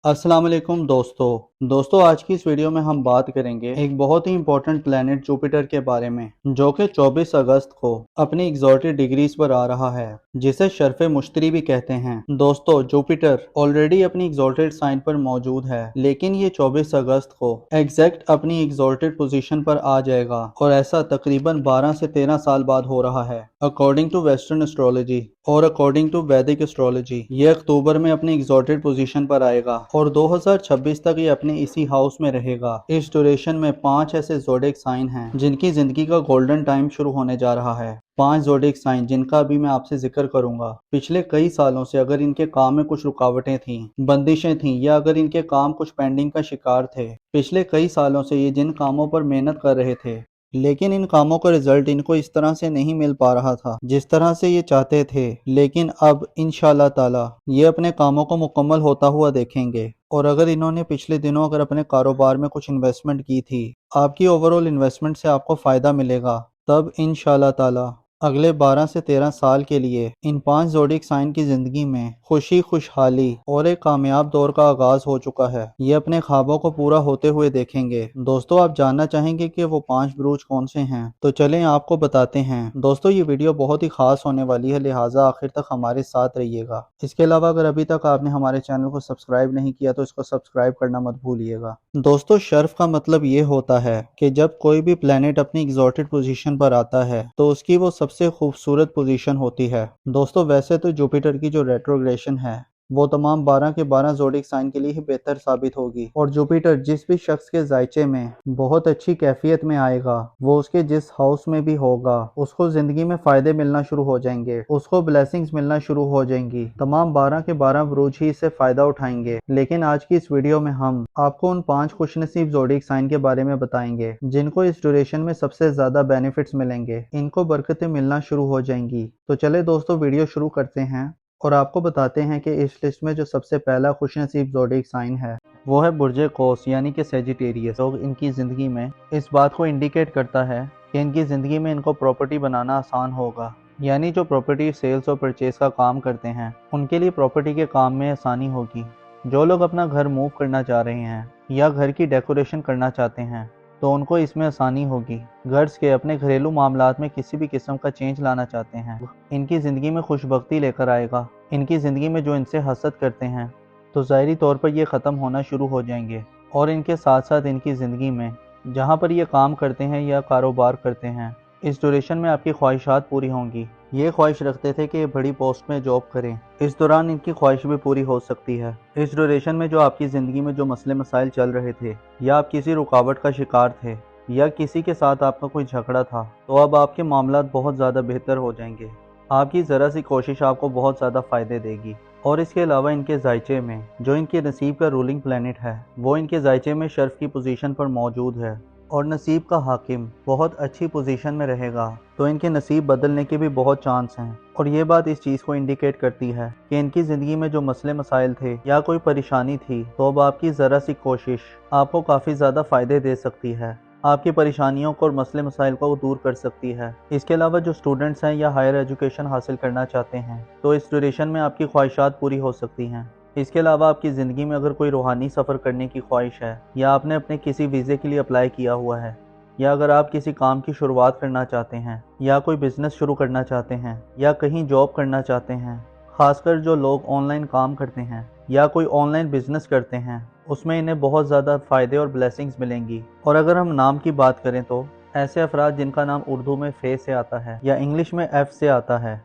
अस्सलाम वालेकुम दोस्तों आज की इस वीडियो में हम बात करेंगे एक बहुत ही इंपॉर्टेंट प्लेनेट जुपिटर के बारे में जो कि 24 अगस्त को अपनी एग्जॉटिक डिग्रीज पर आ रहा है जिसे शर्फ़े मुश्तरी भी कहते हैं। दोस्तों जुपिटर ऑलरेडी अपनी एग्जॉटिक साइन पर मौजूद है, लेकिन ये 24 अगस्त को एग्जैक्ट अपनी एग्जॉटिक पोजीशन पर आ जाएगा और ऐसा तकरीबन 12 से 13 साल बाद हो रहा है। अकॉर्डिंग टू वेस्टर्न एस्ट्रोलॉजी और अकॉर्डिंग टू वैदिक एस्ट्रोलॉजी ये अक्टूबर में अपनी एग्जॉटिक पोजीशन पर आएगा और 2026 तक ये अपने इसी हाउस में रहेगा। इस ड्यूरेशन में 5 ऐसे ज़ोडिएक साइन हैं जिनकी जिंदगी का गोल्डन टाइम शुरू होने जा रहा है। 5 ज़ोडिएक साइन जिनका अभी मैं आपसे जिक्र करूंगा। पिछले कई सालों से अगर इनके काम में कुछ रुकावटें थीं, बंदिशें थीं या अगर इनके काम कुछ पेंडिंग का शिकार थे, पिछले कई सालों से ये जिन कामों पर मेहनत कर रहे थे लेकिन इन कामों का रिजल्ट इनको इस तरह से नहीं मिल पा रहा था जिस तरह से ये चाहते थे, लेकिन अब इंशाल्लाह ताला ये अपने कामों को मुकम्मल होता हुआ देखेंगे। और अगर इन्होंने पिछले दिनों अगर अपने कारोबार में कुछ इन्वेस्टमेंट की थी, आपकी ओवरऑल इन्वेस्टमेंट से आपको फ़ायदा मिलेगा, तब इंशाल्लाह ताला अगले 12 से 13 साल के लिए इन 5 ज़ोडिएक साइन की जिंदगी में खुशी, खुशहाली और एक कामयाब दौर का आगाज हो चुका है। ये अपने ख्वाबों को पूरा होते हुए देखेंगे। दोस्तों आप जानना चाहेंगे कि वो 5 बुरूज कौन से हैं, तो चलें आपको बताते हैं। दोस्तों ये वीडियो बहुत ही खास होने वाली है, लिहाजा आखिर तक हमारे साथ रहिएगा। इसके अलावा अगर अभी तक आपने हमारे चैनल को सब्सक्राइब नहीं किया तो इसको सब्सक्राइब करना मत भूलिएगा। दोस्तों शर्फ का मतलब ये होता है कि जब कोई भी प्लेनेट अपनी एग्जॉटिक पोजीशन पर आता है तो उसकी वो सबसे खूबसूरत पोजीशन होती है। दोस्तों वैसे तो जुपिटर की जो रेट्रोग्रेशन है वो तमाम 12 के 12 ज़ोडिएक साइन के लिए ही बेहतर साबित होगी और जुपिटर जिस भी शख्स के जायचे में बहुत अच्छी कैफियत में आएगा, वो उसके जिस हाउस में भी होगा उसको जिंदगी में फायदे मिलना शुरू हो जाएंगे, उसको ब्लेसिंग्स मिलना शुरू हो जाएंगी। तमाम 12 के 12 बुरूज ही इससे फायदा उठाएंगे। लेकिन आज की इस वीडियो में हम आपको उन 5 खुशनसीब ज़ोडिएक साइन के बारे में बताएंगे जिनको इस ड्यूरेशन में सबसे ज्यादा बेनिफिट्स मिलेंगे, इनको बरकतें मिलना शुरू हो जाएंगी। तो चले दोस्तों वीडियो शुरू करते हैं और आपको बताते हैं कि इस लिस्ट में जो सबसे पहला खुशनसीब ज़ोडिएक साइन है वो है बुर्ज कौस यानी कि सेजिटेरियस। लोग इनकी ज़िंदगी में इस बात को इंडिकेट करता है कि इनकी ज़िंदगी में इनको प्रॉपर्टी बनाना आसान होगा, यानी जो प्रॉपर्टी सेल्स और परचेज का काम करते हैं उनके लिए प्रॉपर्टी के काम में आसानी होगी। जो लोग अपना घर मूव करना चाह रहे हैं या घर की डेकोरेशन करना चाहते हैं तो उनको इसमें आसानी होगी। गर्ल्स के अपने घरेलू मामलात में किसी भी किस्म का चेंज लाना चाहते हैं, इनकी ज़िंदगी में खुशबख्ती लेकर आएगा। इनकी ज़िंदगी में जो इनसे हसद करते हैं तो ज़ाहिरी तौर पर ये ख़त्म होना शुरू हो जाएंगे और इनके साथ साथ इनकी ज़िंदगी में जहाँ पर ये काम करते हैं या कारोबार करते हैं इस ड्यूरेशन में आपकी ख्वाहिशात पूरी होंगी। ये ख्वाहिश रखते थे कि ये बड़ी पोस्ट में जॉब करें, इस दौरान इनकी ख्वाहिश भी पूरी हो सकती है। इस ड्यूरेशन में जो आपकी ज़िंदगी में जो मसले मसाइल चल रहे थे या आप किसी रुकावट का शिकार थे या किसी के साथ आपका कोई झगड़ा था, तो अब आपके मामलात बहुत ज़्यादा बेहतर हो जाएंगे। आपकी ज़रा सी कोशिश आपको बहुत ज़्यादा फ़ायदे देगी। और इसके अलावा इनके जायचे में जो इनके नसीब का रूलिंग प्लेनेट है वो इनके जायचे में शर्फ की पोजीशन पर मौजूद है और नसीब का हाकिम बहुत अच्छी पोजीशन में रहेगा, तो इनके नसीब बदलने के भी बहुत चांस हैं। और ये बात इस चीज़ को इंडिकेट करती है कि इनकी ज़िंदगी में जो मसले मसाइल थे या कोई परेशानी थी, तो अब आपकी ज़रा सी कोशिश आपको काफ़ी ज़्यादा फ़ायदे दे सकती है, आपकी परेशानियों को और मसले मसाइल को दूर कर सकती है। इसके अलावा जो स्टूडेंट्स हैं या हायर एजुकेशन हासिल करना चाहते हैं तो इस ड्यूरेशन में आपकी ख्वाहिशात पूरी हो सकती हैं। इसके अलावा आपकी ज़िंदगी में अगर कोई रूहानी सफ़र करने की ख्वाहिश है या आपने अपने किसी वीज़े के लिए अप्लाई किया हुआ है या अगर आप किसी काम की शुरुआत करना चाहते हैं या कोई बिज़नेस शुरू करना चाहते हैं या कहीं जॉब करना चाहते हैं, ख़ासकर जो लोग ऑनलाइन काम करते हैं या कोई ऑनलाइन बिज़नेस करते हैं उसमें इन्हें बहुत ज़्यादा फ़ायदे और ब्लेसिंग्स मिलेंगी। और अगर हम नाम की बात करें तो ऐसे अफराद जिनका नाम उर्दू में फ़े से आता है या इंग्लिश में एफ़ से आता है,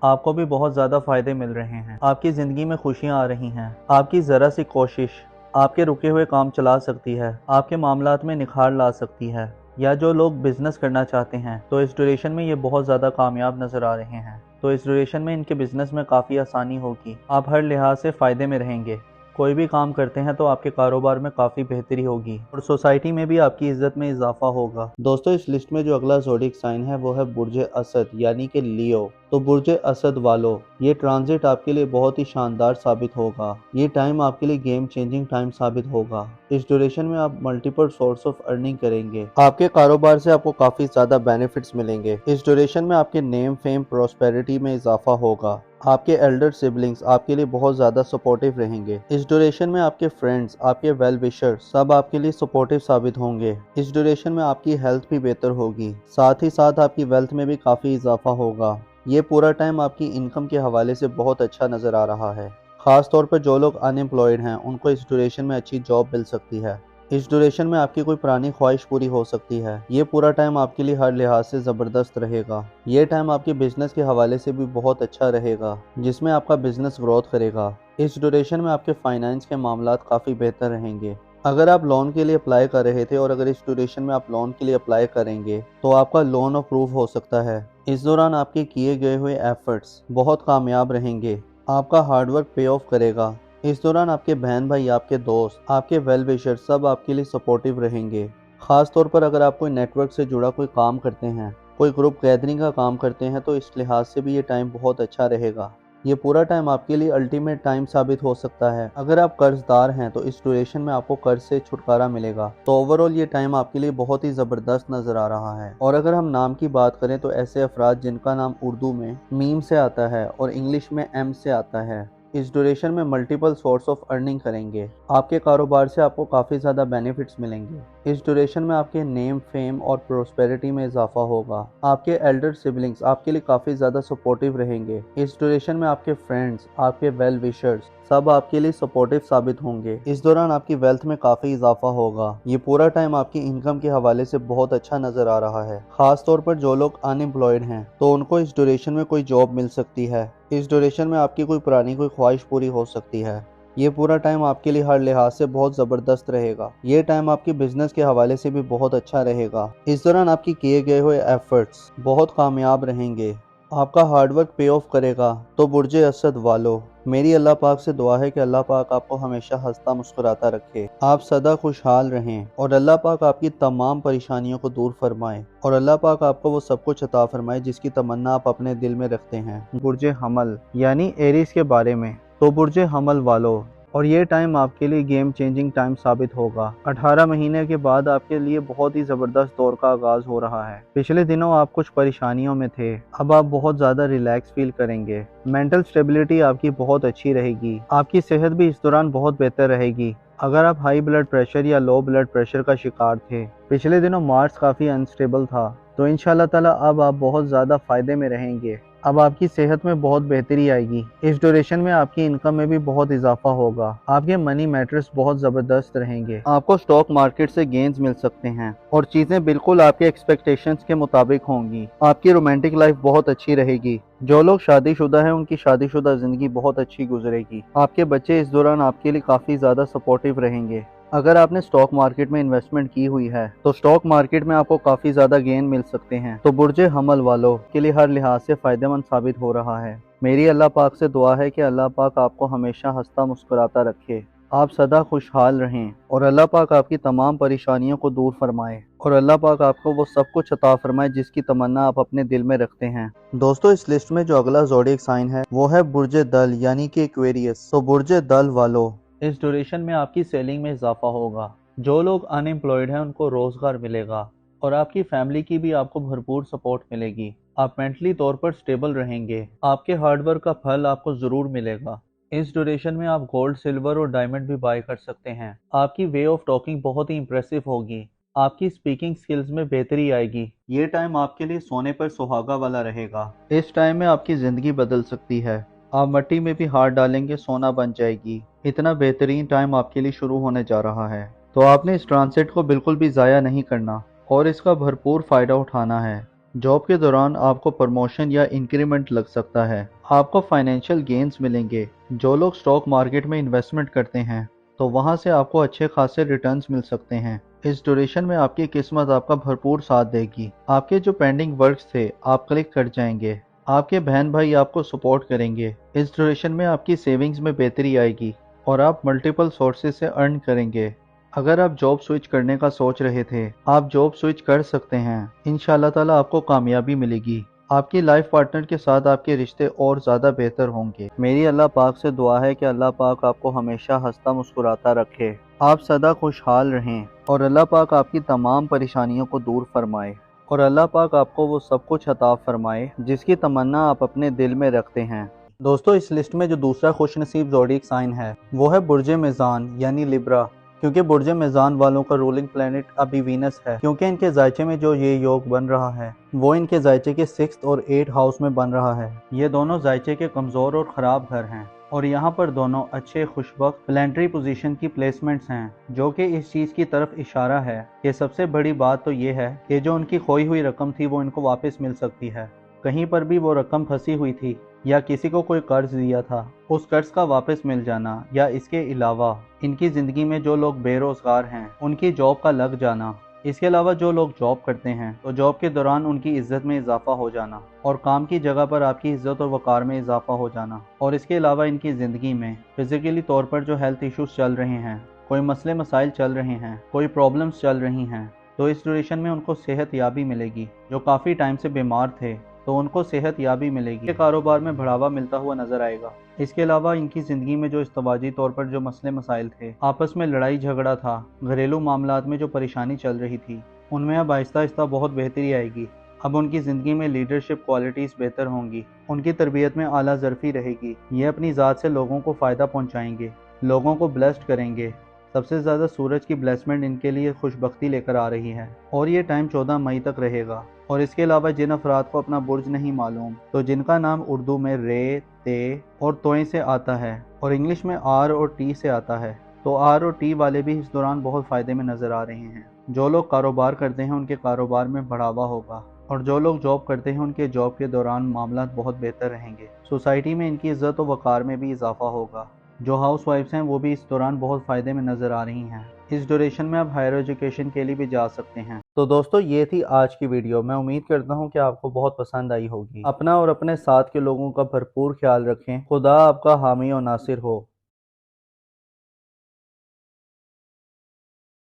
आपको भी बहुत ज़्यादा फ़ायदे मिल रहे हैं। आपकी ज़िंदगी में खुशियाँ आ रही हैं। आपकी ज़रा सी कोशिश आपके रुके हुए काम चला सकती है, आपके मामलात में निखार ला सकती है। या जो लोग बिज़नेस करना चाहते हैं तो इस ड्यूरेशन में ये बहुत ज़्यादा कामयाब नज़र आ रहे हैं, तो इस ड्यूरेशन में इनके बिज़नेस में काफ़ी आसानी होगी। आप हर लिहाज से फ़ायदे में रहेंगे। कोई भी काम करते हैं तो आपके कारोबार में काफ़ी बेहतरी होगी और सोसाइटी में भी आपकी इज्जत में इजाफा होगा। दोस्तों इस लिस्ट में जो अगला ज़ोडिएक साइन है वो है बुर्ज असद यानी कि लियो। तो बुर्ज असद वालों, ये ट्रांजिट आपके लिए बहुत ही शानदार साबित होगा। ये टाइम आपके लिए गेम चेंजिंग टाइम साबित होगा। इस ड्यूरेशन में आप मल्टीपल सोर्स ऑफ अर्निंग करेंगे। आपके कारोबार से आपको काफी ज्यादा बेनिफिट्स मिलेंगे। इस ड्यूरेशन में आपके नेम, फेम, प्रोस्पेरिटी में इजाफा होगा। आपके एल्डर सिबलिंग्स आपके लिए बहुत ज्यादा सपोर्टिव रहेंगे। इस ड्यूरेशन में आपके फ्रेंड्स, आपके वेल विशर सब आपके लिए सपोर्टिव साबित होंगे। इस ड्यूरेशन में आपकी हेल्थ भी बेहतर होगी, साथ ही साथ आपकी वेल्थ में भी काफी इजाफा होगा। ये पूरा टाइम आपकी इनकम के हवाले से बहुत अच्छा नजर आ रहा है। खास तौर पर जो लोग अनएम्प्लॉयड हैं उनको इस ड्यूरेशन में अच्छी जॉब मिल सकती है। इस ड्यूरेशन में आपकी कोई पुरानी ख्वाहिश पूरी हो सकती है। ये पूरा टाइम आपके लिए हर लिहाज से ज़बरदस्त रहेगा। ये टाइम आपके बिजनेस के हवाले से भी बहुत अच्छा रहेगा, जिसमें आपका बिजनेस ग्रोथ करेगा। इस ड्यूरेशन में आपके फाइनेंस के मामलात काफ़ी बेहतर रहेंगे। अगर आप लोन के लिए अप्लाई कर रहे थे और अगर इस ड्यूरेशन में आप लोन के लिए अप्लाई करेंगे तो आपका लोन अप्रूव हो सकता है। इस दौरान आपके किए गए हुए एफर्ट्स बहुत कामयाब रहेंगे। आपका हार्डवर्क पे ऑफ करेगा। इस दौरान आपके बहन भाई, आपके दोस्त, आपके वेल विशर सब आपके लिए सपोर्टिव रहेंगे। खास तौर पर अगर आप कोई नेटवर्क से जुड़ा कोई काम करते हैं, कोई ग्रुप गैदरिंग का काम करते हैं, तो इस लिहाज से भी ये टाइम बहुत अच्छा रहेगा। ये पूरा टाइम आपके लिए अल्टीमेट टाइम साबित हो सकता है। अगर आप कर्जदार हैं तो इस ड्यूरेशन में आपको कर्ज से छुटकारा मिलेगा। तो ओवरऑल ये टाइम आपके लिए बहुत ही ज़बरदस्त नज़र आ रहा है। और अगर हम नाम की बात करें तो ऐसे अफराद जिनका नाम उर्दू में मीम से आता है और इंग्लिश में एम से आता है, इस ड्यूरेशन में मल्टीपल सोर्स ऑफ अर्निंग करेंगे। आपके कारोबार से आपको काफ़ी ज़्यादा बेनिफिट्स मिलेंगे। इस ड्यूरेशन में आपके नेम, फेम और प्रोस्पेरिटी में इजाफा होगा। आपके एल्डर सिबलिंग्स आपके लिए काफ़ी ज़्यादा सपोर्टिव रहेंगे। इस ड्यूरेशन में आपके फ्रेंड्स, आपके वेल विशर्स सब आपके लिए सपोर्टिव साबित होंगे। इस दौरान आपकी वेल्थ में काफ़ी इजाफा होगा। ये पूरा टाइम आपकी इनकम के हवाले से बहुत अच्छा नज़र आ रहा है। खास तौर पर जो लोग अनएम्प्लॉयड हैं तो उनको इस ड्यूरेशन में कोई जॉब मिल सकती है। इस ड्यूरेशन में आपकी कोई पुरानी कोई ख्वाहिश पूरी हो सकती है। ये पूरा टाइम आपके लिए हर लिहाज से बहुत ज़बरदस्त रहेगा। ये टाइम आपके बिजनेस के हवाले से भी बहुत अच्छा रहेगा। इस दौरान आपके किए गए हुए एफर्ट्स बहुत कामयाब रहेंगे। आपका हार्डवर्क पे ऑफ करेगा। तो बुर्ज असद वालों, मेरी अल्लाह पाक से दुआ है कि अल्लाह पाक आपको हमेशा हंसता मुस्कुराता रखे, आप सदा खुशहाल रहें और अल्लाह पाक आपकी तमाम परेशानियों को दूर फरमाए और अल्लाह पाक आपको वो सब कुछ अता फरमाए जिसकी तमन्ना आप अपने दिल में रखते हैं। बुर्ज हमल यानी एरीज के बारे में, तो बुर्ज हमल वालों, और ये टाइम आपके लिए गेम चेंजिंग टाइम साबित होगा। 18 महीने के बाद आपके लिए बहुत ही ज़बरदस्त दौर का आगाज़ हो रहा है। पिछले दिनों आप कुछ परेशानियों में थे, अब आप बहुत ज़्यादा रिलैक्स फील करेंगे। मेंटल स्टेबिलिटी आपकी बहुत अच्छी रहेगी। आपकी सेहत भी इस दौरान बहुत बेहतर रहेगी। अगर आप हाई ब्लड प्रेशर या लो ब्लड प्रेशर का शिकार थे, पिछले दिनों मार्स काफ़ी अनस्टेबल था, तो इंशाल्लाह ताला अब आप बहुत ज़्यादा फ़ायदे में रहेंगे। अब आपकी सेहत में बहुत बेहतरी आएगी। इस ड्यूरेशन में आपकी इनकम में भी बहुत इजाफा होगा। आपके मनी मैटर्स बहुत ज़बरदस्त रहेंगे। आपको स्टॉक मार्केट से गेन्स मिल सकते हैं और चीज़ें बिल्कुल आपके एक्सपेक्टेशंस के मुताबिक होंगी। आपकी रोमांटिक लाइफ बहुत अच्छी रहेगी। जो लोग शादीशुदा हैं उनकी शादीशुदा ज़िंदगी बहुत अच्छी गुजरेगी। आपके बच्चे इस दौरान आपके लिए काफ़ी ज़्यादा सपोर्टिव रहेंगे। अगर आपने स्टॉक मार्केट में इन्वेस्टमेंट की हुई है तो स्टॉक मार्केट में आपको काफी ज्यादा गेन मिल सकते हैं। तो बुर्ज हमल वालों के लिए हर लिहाज से फायदेमंद साबित हो रहा है। मेरी अल्लाह पाक से दुआ है कि अल्लाह पाक आपको हमेशा हंसता मुस्कुराता रखे, आप सदा खुशहाल रहें और अल्लाह पाक आपकी तमाम परेशानियों को दूर फरमाए और अल्लाह पाक आपको वो सब कुछ अता फरमाए जिसकी तमन्ना आप अपने दिल में रखते हैं। दोस्तों, इस लिस्ट में जो अगला ज़ोडिएक साइन है वो है बुर्ज दल यानी कि एक्वेरियस। तो बुर्ज दल वालों, इस ड्यूरेशन में आपकी सेलिंग में इजाफा होगा। जो लोग अनएम्प्लॉयड हैं उनको रोजगार मिलेगा और आपकी फैमिली की भी आपको भरपूर सपोर्ट मिलेगी। आप मेंटली तौर पर स्टेबल रहेंगे। आपके हार्डवर्क का फल आपको जरूर मिलेगा। इस ड्यूरेशन में आप गोल्ड, सिल्वर और डायमंड भी बाय कर सकते हैं। आपकी वे ऑफ टॉकिंग बहुत ही इंप्रेसिव होगी। आपकी स्पीकिंग स्किल्स में बेहतरी आएगी। ये टाइम आपके लिए सोने पर सुहागा वाला रहेगा। इस टाइम में आपकी जिंदगी बदल सकती है। आप मिट्टी में भी हाथ डालेंगे सोना बन जाएगी। इतना बेहतरीन टाइम आपके लिए शुरू होने जा रहा है, तो आपने इस ट्रांसिट को बिल्कुल भी ज़ाया नहीं करना और इसका भरपूर फ़ायदा उठाना है। जॉब के दौरान आपको प्रमोशन या इंक्रीमेंट लग सकता है। आपको फाइनेंशियल गेन्स मिलेंगे। जो लोग स्टॉक मार्केट में इन्वेस्टमेंट करते हैं तो वहां से आपको अच्छे खासे रिटर्न्स मिल सकते हैं। इस ड्यूरेशन में आपकी किस्मत आपका भरपूर साथ देगी। आपके जो पेंडिंग वर्क्स थे आप क्लिक कर जाएंगे। आपके बहन भाई आपको सपोर्ट करेंगे। इस ड्यूरेशन में आपकी सेविंग्स में बेहतरी आएगी और आप मल्टीपल सोर्सेज से अर्न करेंगे। अगर आप जॉब स्विच करने का सोच रहे थे, आप जॉब स्विच कर सकते हैं। इंशाल्लाह ताला आपको कामयाबी मिलेगी। आपकी लाइफ पार्टनर के साथ आपके रिश्ते और ज़्यादा बेहतर होंगे। मेरी अल्लाह पाक से दुआ है कि अल्लाह पाक आपको हमेशा हंसता मुस्कुराता रखे, आप सदा खुशहाल रहें और अल्लाह पाक आपकी तमाम परेशानियों को दूर फरमाए और अल्लाह पाक आपको वो सब कुछ अता फरमाए जिसकी तमन्ना आप अपने दिल में रखते हैं। दोस्तों, इस लिस्ट में जो दूसरा खुशनसीब ज़ोडिएक साइन है वो है बुर्ज मेज़ान यानी लिब्रा। क्योंकि बुर्ज मेज़ान वालों का रूलिंग प्लेनेट अभी वीनस है, क्योंकि इनके जायचे में जो ये योग बन रहा है वो इनके जायचे के 6th और 8th हाउस में बन रहा है। ये दोनों जायचे के कमज़ोर और ख़राब घर हैं और यहाँ पर दोनों अच्छे खुशबख्त प्लानिटरी पोजीशन की प्लेसमेंट्स हैं, जो कि इस चीज़ की तरफ इशारा है कि सबसे बड़ी बात तो ये है कि जो उनकी खोई हुई रकम थी वो इनको वापस मिल सकती है। कहीं पर भी वो रकम फंसी हुई थी या किसी को कोई कर्ज दिया था, उस कर्ज का वापस मिल जाना, या इसके अलावा इनकी ज़िंदगी में जो लोग बेरोज़गार हैं उनकी जॉब का लग जाना, इसके अलावा जो लोग जॉब करते हैं तो जॉब के दौरान उनकी इज्जत में इजाफा हो जाना और काम की जगह पर आपकी इज्जत और वक़ार में इजाफा हो जाना, और इसके अलावा इनकी ज़िंदगी में फिजिकली तौर पर जो हेल्थ इश्यूज चल रहे हैं, कोई मसले मसाइल चल रहे हैं, कोई प्रॉब्लम्स चल रही हैं, तो इस ड्यूरेशन में उनको सेहत याबी मिलेगी। जो काफ़ी टाइम से बीमार थे तो उनको सेहत याबी मिलेगी, कारोबार में बढ़ावा मिलता हुआ नजर आएगा। इसके अलावा इनकी ज़िंदगी में जो इस्तवाजी तौर पर जो मसले मसाइल थे, आपस में लड़ाई झगड़ा था, घरेलू मामलात में जो परेशानी चल रही थी, उनमें अब आहिस्ता आहिस्ता बहुत बेहतरी आएगी। अब उनकी ज़िंदगी में लीडरशिप क्वालिटीज़ बेहतर होंगी, उनकी तरबियत में आला ज़रफ़ी रहेगी, ये अपनी ज़ात से लोगों को फ़ायदा पहुँचाएंगे, लोगों को ब्लेस्ड करेंगे। सबसे ज़्यादा सूरज की ब्लेसमेंट इनके लिए खुशबख्ती लेकर आ रही है और ये टाइम 14 मई तक रहेगा। और इसके अलावा जिन अफराद को अपना बुर्ज नहीं मालूम, तो जिनका नाम उर्दू में रे, ते और तोय से आता है और इंग्लिश में आर और टी से आता है, तो आर और टी वाले भी इस दौरान बहुत फ़ायदे में नज़र आ रहे हैं। जो लोग कारोबार करते हैं उनके कारोबार में बढ़ावा होगा और जो लोग जॉब करते हैं उनके जॉब के दौरान मामला बहुत बेहतर रहेंगे। सोसाइटी में इनकी इज़्ज़त और वक़ार में भी इजाफा होगा। जो हाउस वाइफ्स हैं वो भी इस दौरान बहुत फ़ायदे में नज़र आ रही हैं। इस ड्यूरेशन में आप हायर एजुकेशन के लिए भी जा सकते हैं। तो दोस्तों, ये थी आज की वीडियो। मैं उम्मीद करता हूँ कि आपको बहुत पसंद आई होगी। अपना और अपने साथ के लोगों का भरपूर ख्याल रखें। खुदा आपका हामी और नासिर हो।